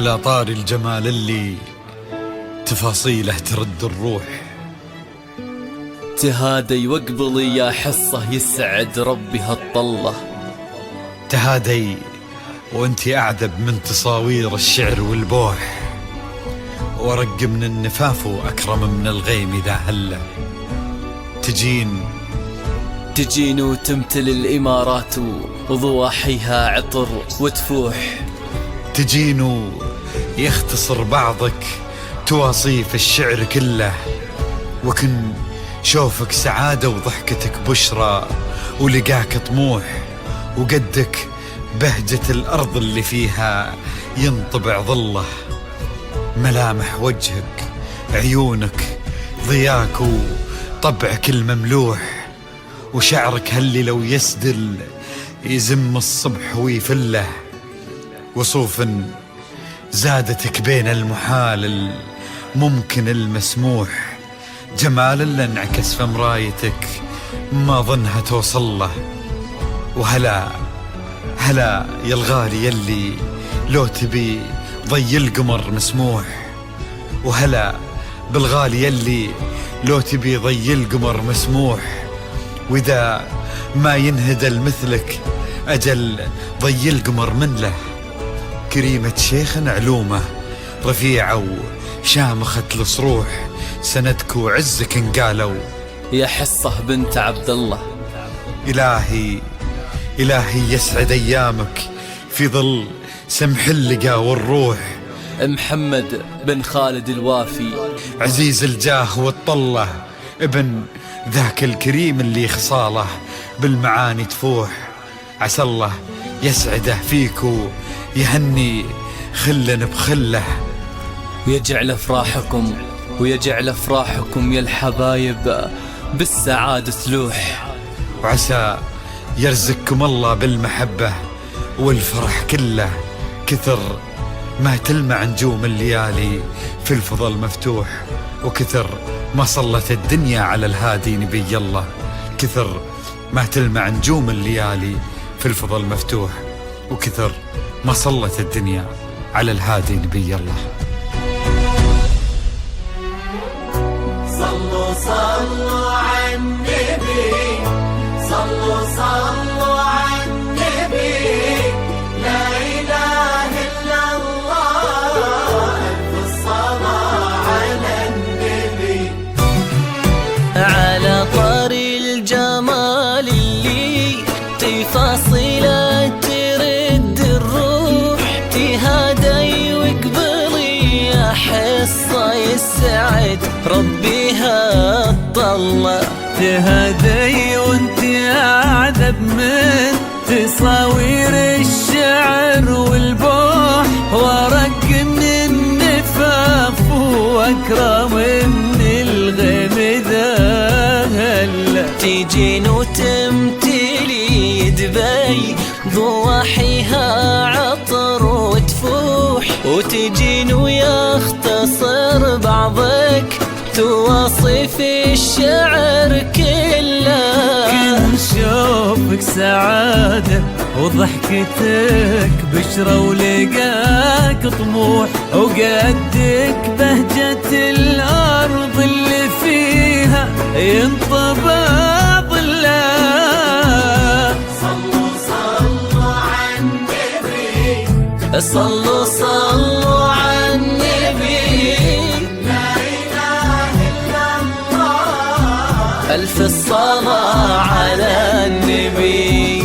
على طار الجمال اللي تفاصيله ترد الروح. تهادي واقبلي يا حصة يسعد ربي هالطلة. تهادي وانتي أعذب من تصاوير الشعر والبوح، ورق من النفاف وأكرم من الغيم إذا هلا. تجين وتمتلي الإمارات وضواحيها عطر وتفوح. تجين يختصر بعضك تواصيف الشعر كله، وكن شوفك سعادة وضحكتك بشرى ولقاك طموح، وقدك بهجة الأرض اللي فيها ينطبع ظله. ملامح وجهك عيونك ضياك وطبعك المملوح، وشعرك هاللي لو يسدل يزم الصبح ويفله. وصوف زادتك بين المحال الممكن المسموح، جمال اللي انعكس في مرايتك ما ظنها توصل له. وهلا هلا يا الغالي يلي لو تبي ضي القمر مسموح، وهلا بالغالي يلي لو تبي ضي القمر مسموح. وإذا ما ينهدل مثلك أجل ضي القمر من له. كريمة شيخ علومه رفيعة وشامخة الصروح، سندك وعزك انقالوا. يا حصة بنت عبد الله، إلهي يسعد أيامك في ظل سمح اللقا والروح. محمد بن خالد الوافي، عزيز الجاه والطلة، ابن ذاك الكريم اللي خصاله بالمعاني تفوح. عسى الله يسعده فيك ويهني خلا بخله، ويجعل أفراحكم يا الحبايب بالسعادة تلوح. وعسى يرزقكم الله بالمحبة والفرح كله، كثر ما تلمع نجوم الليالي في الفضل مفتوح. وكثر ما صلت الدنيا على الهادي نبي الله، كثر ما تلمع نجوم الليالي في الفضل مفتوح. وكثر ما صلت الدنيا على الهادي نبي الله. صلوا صلوا على النبي، صلوا على النبي، لا إله إلا الله، ألف الصلاة على النبي. على طار الجمال اللي تفاصيله ترد الروح. تهادي واقبلي يا حصة يسعد ربي هالطلة. تهادي وانت أعذب من تصاوير الشعر والبوح، ورق من النفاف وأكرم من الغيم ذا هلا. تجين وتمتلي دبي ضواحيها عطر وتفوح، وتجين ويختصر بعضك تواصف الشعر كله. كن شوفك سعادة وضحكتك بشرى ولقاك طموح، وقدك بهجة الأرض اللي فيها ينطبع ظله. صلوا على النبي، صلوا على النبي، لا إله إلا الله، ألف الصلاة على النبي.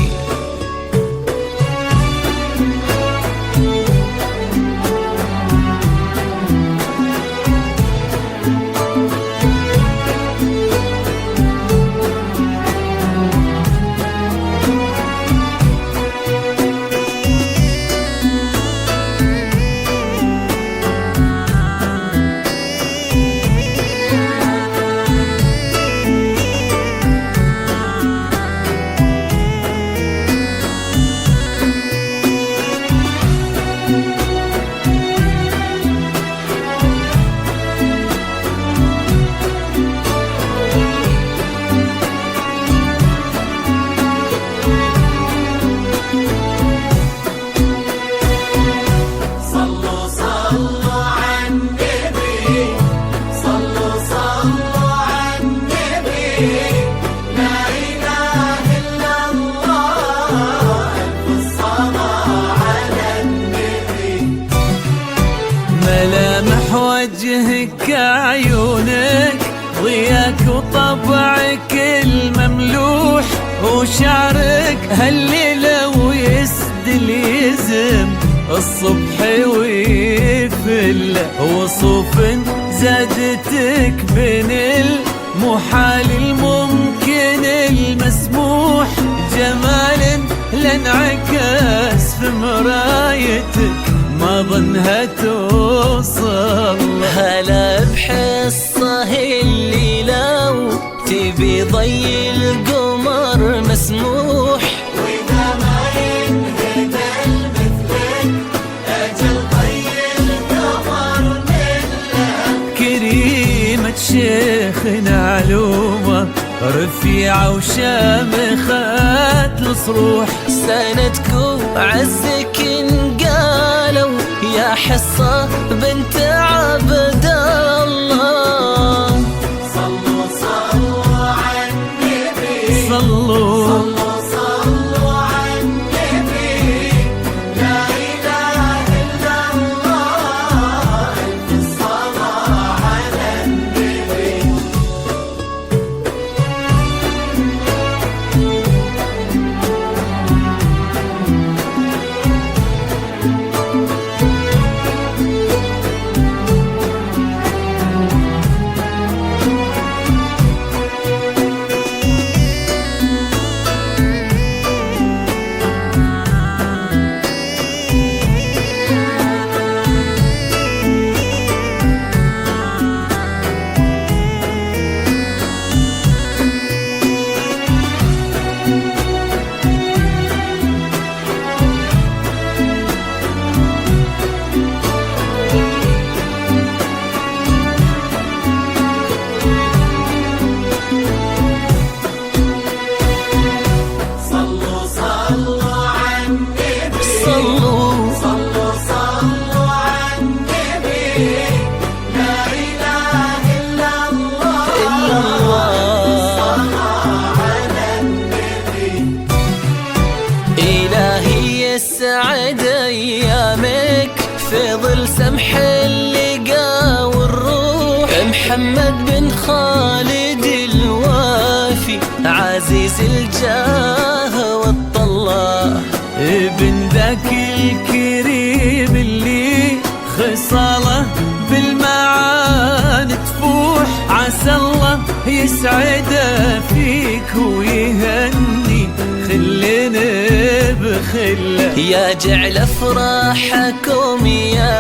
عيونك ضياك وطبعك المملوح وشعرك هالليلة ويسدل يزم الصبح ويفل وصوف زادتك بين المحال الممكن المسموح جمال لانعكس في مرايتك ما ظنها توصل. هلا بحصة اللي لو تبي ضي القمر مسموح وإذا ما ينهدى مثلك أجل ضي القمر مله. كريمة شيخنا علومة رفيعة وشامخة الصروح سندك وعزك قالوا يا حصة بنت عبد الله. صلوا صلوا على النبي صلوا صلوا صلوا على النبي لا إله إلا الله ألف صلاة على النبي. صلوا صلوا على النبي صلوا صلوا صلوا على النبي لا إله إلا الله إلا الله. صلاة على النبي. إلهي يسعد أيامك في ظل سمح اللقا والروح محمد بن خالد الوافي عزيز الجاه والطلاه ابن ذاك الكريم اللي خصاله بالمعاني تفوح عسى الله يسعده فيك ويهني خلنا بخله. يا جعل افراحكم يا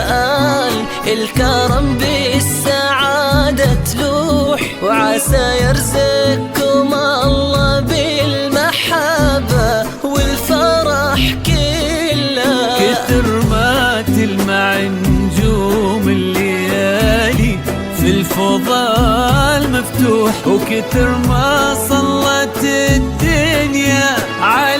آل الكرم بالسعادة تلوح وعسى يرزقكم الله بالمحبة والفرح كله. كتر ما تلمع نجوم الليالي في الفضاء المفتوح وكتر ما صلت الدنيا على